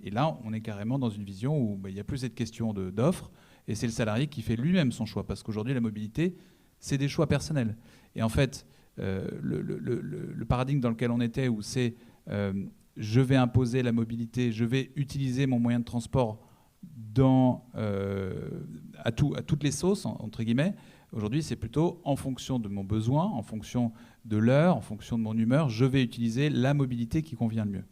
Et là, on est carrément dans une vision où il n'y a plus cette question d'offre, et c'est le salarié qui fait lui-même son choix. Parce qu'aujourd'hui, la mobilité, c'est des choix personnels. Et en fait, le paradigme dans lequel on était, où c'est je vais imposer la mobilité, je vais utiliser mon moyen de transport à toutes les sauces, entre guillemets. Aujourd'hui, c'est plutôt en fonction de mon besoin, en fonction de l'heure, en fonction de mon humeur, je vais utiliser la mobilité qui convient le mieux.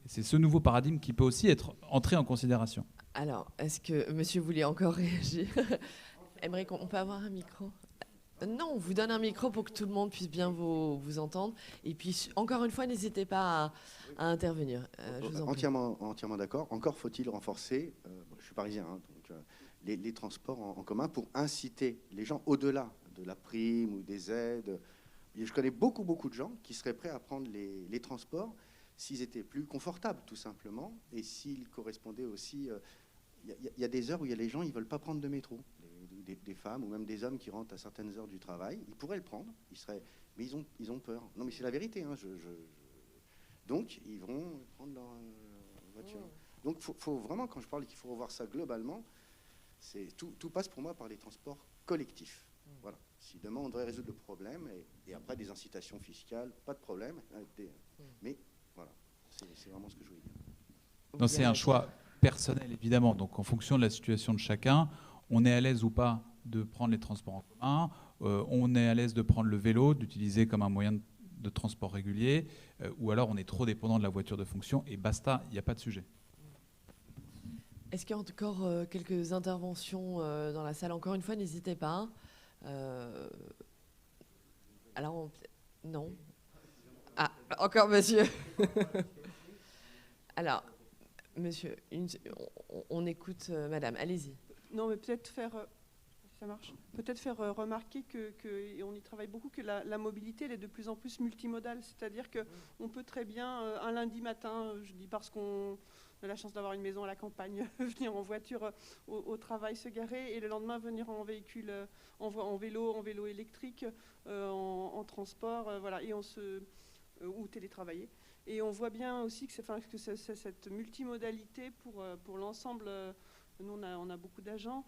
C'est ce nouveau paradigme qui peut aussi être entré en considération. Alors, est-ce que monsieur voulait encore réagir? Aymeric, on peut avoir un micro? Non, on vous donne un micro pour que tout le monde puisse bien vous entendre. Et puis, encore une fois, n'hésitez pas à intervenir. Entièrement d'accord. Encore faut-il renforcer, je suis parisien, donc, les transports en commun pour inciter les gens au-delà de la prime ou des aides. Et je connais beaucoup de gens qui seraient prêts à prendre les transports s'ils étaient plus confortables, tout simplement, et s'ils correspondaient aussi... Il y a des heures où il y a les gens, ils ne veulent pas prendre de métro. Des femmes ou même des hommes qui rentrent à certaines heures du travail, ils pourraient le prendre, mais ils ont peur. Non, mais c'est la vérité. Donc, ils vont prendre leur voiture. Donc, faut vraiment, quand je parle qu'il faut revoir ça globalement, tout passe pour moi par les transports collectifs. Voilà. Si demain, on devrait résoudre le problème, et après des incitations fiscales, pas de problème. Mais voilà, c'est vraiment ce que je voulais dire. Non, c'est un choix personnel, évidemment. Donc, en fonction de la situation de chacun, on est à l'aise ou pas de prendre les transports en commun, on est à l'aise de prendre le vélo, d'utiliser comme un moyen de transport régulier, ou alors on est trop dépendant de la voiture de fonction, et basta, il n'y a pas de sujet. Est-ce qu'il y a encore quelques interventions dans la salle? Encore une fois, n'hésitez pas. Alors, non. Ah, encore monsieur. Alors, monsieur, on écoute madame, allez-y. Non, mais peut-être faire, ça marche. Peut-être faire remarquer et on y travaille beaucoup, que la mobilité elle est de plus en plus multimodale. C'est-à-dire qu'on peut très bien, un lundi matin, je dis parce qu'on a la chance d'avoir une maison à la campagne, venir en voiture au travail, se garer, et le lendemain venir en véhicule, en vélo électrique, en transport, voilà, et ou télétravailler. Et on voit bien aussi que c'est cette multimodalité pour l'ensemble. Nous, on a beaucoup d'agents,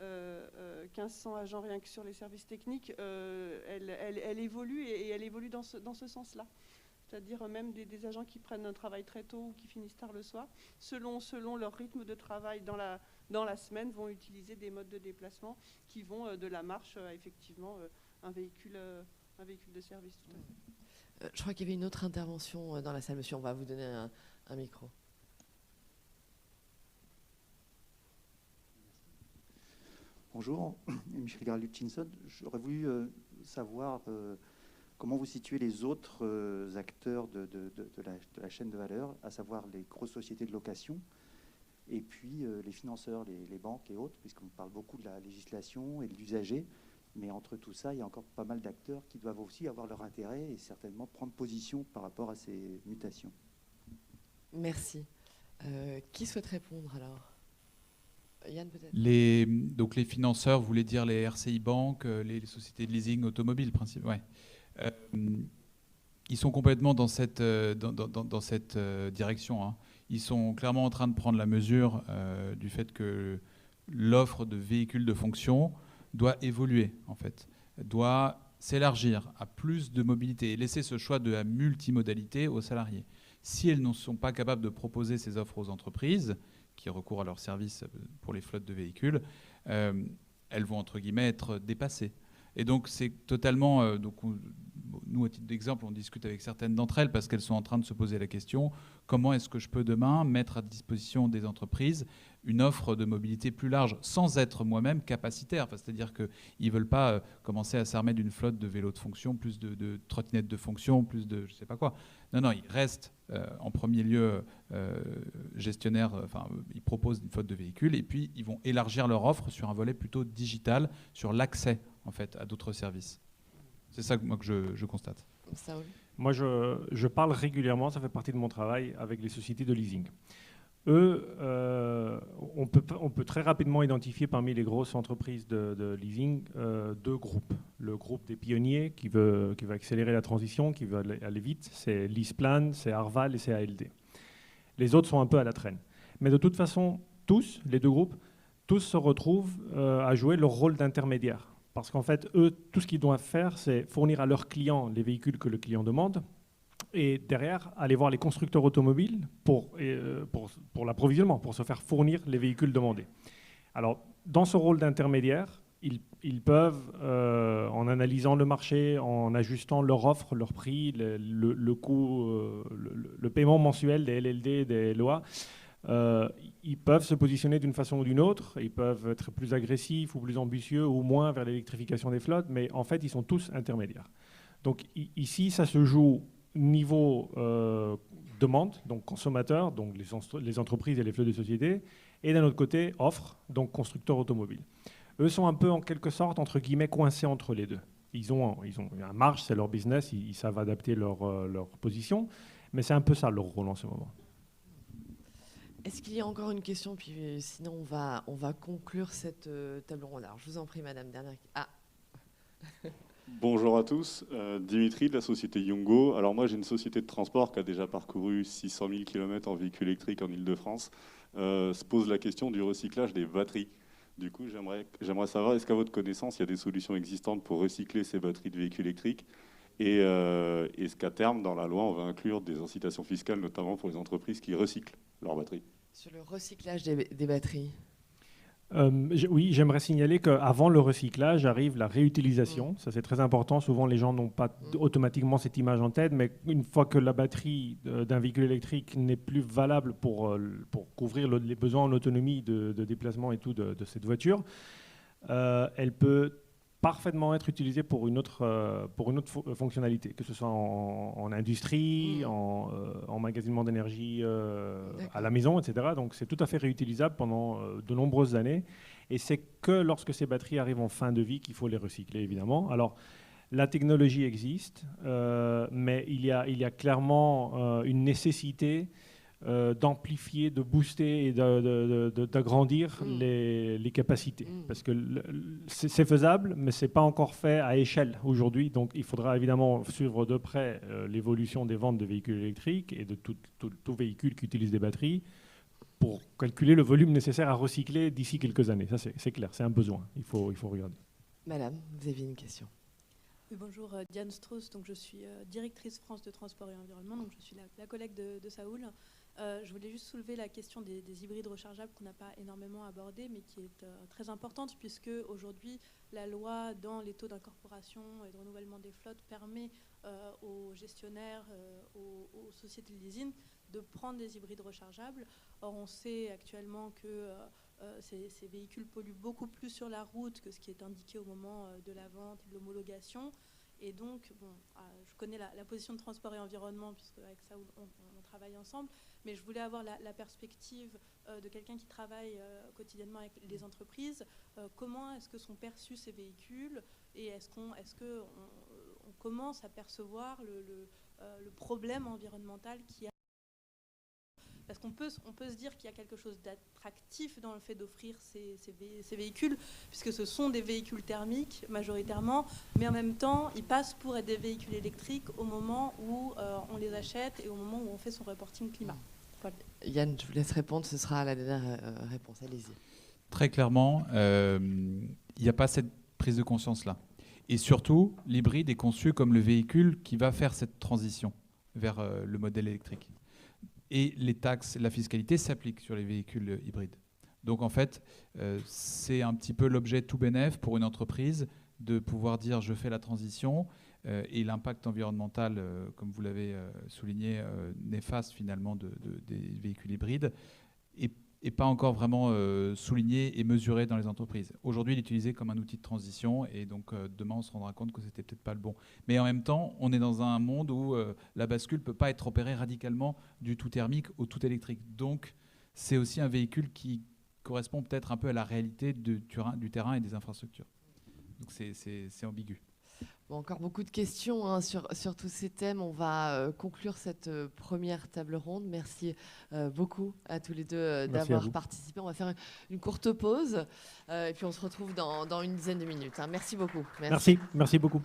1500 agents rien que sur les services techniques. Elle évolue et elle évolue dans ce sens-là. C'est-à-dire même des agents qui prennent un travail très tôt ou qui finissent tard le soir, selon leur rythme de travail dans la semaine, vont utiliser des modes de déplacement qui vont de la marche à effectivement un véhicule de service. Tout à fait. Je crois qu'il y avait une autre intervention dans la salle. Monsieur, on va vous donner un micro. Bonjour, Michel Garl-Hutchinson. J'aurais voulu savoir comment vous situez les autres acteurs de la chaîne de valeur, à savoir les grosses sociétés de location, et puis les financeurs, les banques et autres, puisqu'on parle beaucoup de la législation et de l'usager. Mais entre tout ça, il y a encore pas mal d'acteurs qui doivent aussi avoir leur intérêt et certainement prendre position par rapport à ces mutations. Merci. Qui souhaite répondre alors ? Yann, peut-être. Donc les financeurs, vous voulez dire les RCI Bank, les sociétés de leasing automobile, principe. Ouais. Ils sont complètement dans cette direction. Hein. Ils sont clairement en train de prendre la mesure du fait que l'offre de véhicules de fonction doit évoluer, en fait, doit s'élargir à plus de mobilité et laisser ce choix de la multimodalité aux salariés. Si elles ne sont pas capables de proposer ces offres aux entreprises qui recourent à leurs services pour les flottes de véhicules, elles vont, entre guillemets, être dépassées. Et donc, c'est totalement... nous, à titre d'exemple, on discute avec certaines d'entre elles parce qu'elles sont en train de se poser la question, comment est-ce que je peux demain mettre à disposition des entreprises une offre de mobilité plus large sans être moi-même capacitaire. Enfin, c'est-à-dire qu'ils ne veulent pas commencer à s'armer d'une flotte de vélos de fonction, plus de trottinettes de fonction, plus de je ne sais pas quoi. Non, ils restent en premier lieu gestionnaires, ils proposent une flotte de véhicules et puis ils vont élargir leur offre sur un volet plutôt digital, sur l'accès en fait, à d'autres services. C'est ça que moi que je constate. Saoul. Moi, je parle régulièrement, ça fait partie de mon travail, avec les sociétés de leasing. Eux, on peut très rapidement identifier parmi les grosses entreprises de leasing deux groupes. Le groupe des pionniers qui veut accélérer la transition, qui veut aller vite, c'est LeasePlan, c'est Arval et c'est ALD. Les autres sont un peu à la traîne. Mais de toute façon, les deux groupes, tous se retrouvent à jouer leur rôle d'intermédiaire. Parce qu'en fait, eux, tout ce qu'ils doivent faire, c'est fournir à leurs clients les véhicules que le client demande et derrière, aller voir les constructeurs automobiles pour l'approvisionnement, pour se faire fournir les véhicules demandés. Alors, dans ce rôle d'intermédiaire, ils peuvent, en analysant le marché, en ajustant leur offre, leur prix, le coût, le paiement mensuel des LLD, des LOA, ils peuvent se positionner d'une façon ou d'une autre, ils peuvent être plus agressifs ou plus ambitieux ou moins vers l'électrification des flottes, mais en fait, ils sont tous intermédiaires. Donc ici, ça se joue niveau demande, donc consommateur, donc les entreprises et les flottes de sociétés, et d'un autre côté, offre, donc constructeurs automobiles. Eux sont un peu, en quelque sorte, entre guillemets, coincés entre les deux. Ils ont un marge, c'est leur business, ils savent adapter leur position, mais c'est un peu ça leur rôle en ce moment. Est-ce qu'il y a encore une question? Puis sinon, on va conclure cette table ronde. Alors, je vous en prie, madame, dernière. Ah. Bonjour à tous, Dimitri de la société Yungo. Alors moi, j'ai une société de transport qui a déjà parcouru 600 000 km en véhicule électrique en Ile-de-France. Se pose la question du recyclage des batteries. Du coup, j'aimerais savoir, est-ce qu'à votre connaissance, il y a des solutions existantes pour recycler ces batteries de véhicules électriques? Et est-ce qu'à terme, dans la loi, on va inclure des incitations fiscales, notamment pour les entreprises qui recyclent leurs batteries? Sur le recyclage des batteries. Oui, j'aimerais signaler qu'avant le recyclage arrive la réutilisation. Ça, c'est très important. Souvent, les gens n'ont pas automatiquement cette image en tête, mais une fois que la batterie d'un véhicule électrique n'est plus valable pour couvrir les besoins en autonomie de déplacement et tout de cette voiture, elle peut parfaitement être utilisée pour une autre fonctionnalité, que ce soit en industrie, en emmagasinement d'énergie à la maison, etc. Donc c'est tout à fait réutilisable pendant de nombreuses années. Et c'est que lorsque ces batteries arrivent en fin de vie qu'il faut les recycler, évidemment. Alors la technologie existe, mais il y a clairement une nécessité d'amplifier, de booster et d'agrandir les capacités. Parce que c'est faisable, mais ce n'est pas encore fait à échelle aujourd'hui. Donc il faudra évidemment suivre de près l'évolution des ventes de véhicules électriques et de tout véhicule qui utilise des batteries pour calculer le volume nécessaire à recycler d'ici quelques années. Ça, c'est clair, c'est un besoin. Il faut regarder. Madame, vous aviez une question. Oui, bonjour, Diane Strauss. Donc, je suis directrice France de Transport et Environnement. Donc, je suis la collègue de Saoul. Je voulais juste soulever la question des hybrides rechargeables qu'on n'a pas énormément abordée, mais qui est très importante, puisque aujourd'hui, la loi dans les taux d'incorporation et de renouvellement des flottes permet aux gestionnaires, aux sociétés de leasing, de prendre des hybrides rechargeables. Or, on sait actuellement que ces véhicules polluent beaucoup plus sur la route que ce qui est indiqué au moment de la vente et de l'homologation. Et donc, bon, je connais la position de transport et environnement, puisque avec ça, on travaille ensemble, mais je voulais avoir la perspective de quelqu'un qui travaille quotidiennement avec les entreprises. Comment est-ce que sont perçus ces véhicules et est-ce qu'on commence à percevoir le problème environnemental qu'il y a? Parce qu'on peut se dire qu'il y a quelque chose d'attractif dans le fait d'offrir ces véhicules, puisque ce sont des véhicules thermiques majoritairement, mais en même temps, ils passent pour être des véhicules électriques au moment où on les achète et au moment où on fait son reporting climat. Voilà. Yann, je vous laisse répondre, ce sera la dernière réponse. Allez-y. Très clairement, il n'y a pas cette prise de conscience-là. Et surtout, l'hybride est conçu comme le véhicule qui va faire cette transition vers le modèle électrique. Et les taxes, la fiscalité s'appliquent sur les véhicules hybrides. Donc en fait, c'est un petit peu l'objet tout bénef pour une entreprise de pouvoir dire je fais la transition et l'impact environnemental, comme vous l'avez souligné, néfaste finalement des véhicules hybrides et pas encore vraiment souligné et mesuré dans les entreprises. Aujourd'hui, il est utilisé comme un outil de transition et donc demain, on se rendra compte que c'était peut-être pas le bon. Mais en même temps, on est dans un monde où la bascule peut pas être opérée radicalement du tout thermique au tout électrique. Donc, c'est aussi un véhicule qui correspond peut-être un peu à la réalité du terrain et des infrastructures. Donc, c'est ambigu. Bon, encore beaucoup de questions hein, sur tous ces thèmes. On va conclure cette première table ronde. Merci beaucoup à tous les deux d'avoir participé. On va faire une courte pause et puis on se retrouve dans une dizaine de minutes. Hein. Merci beaucoup. Merci beaucoup.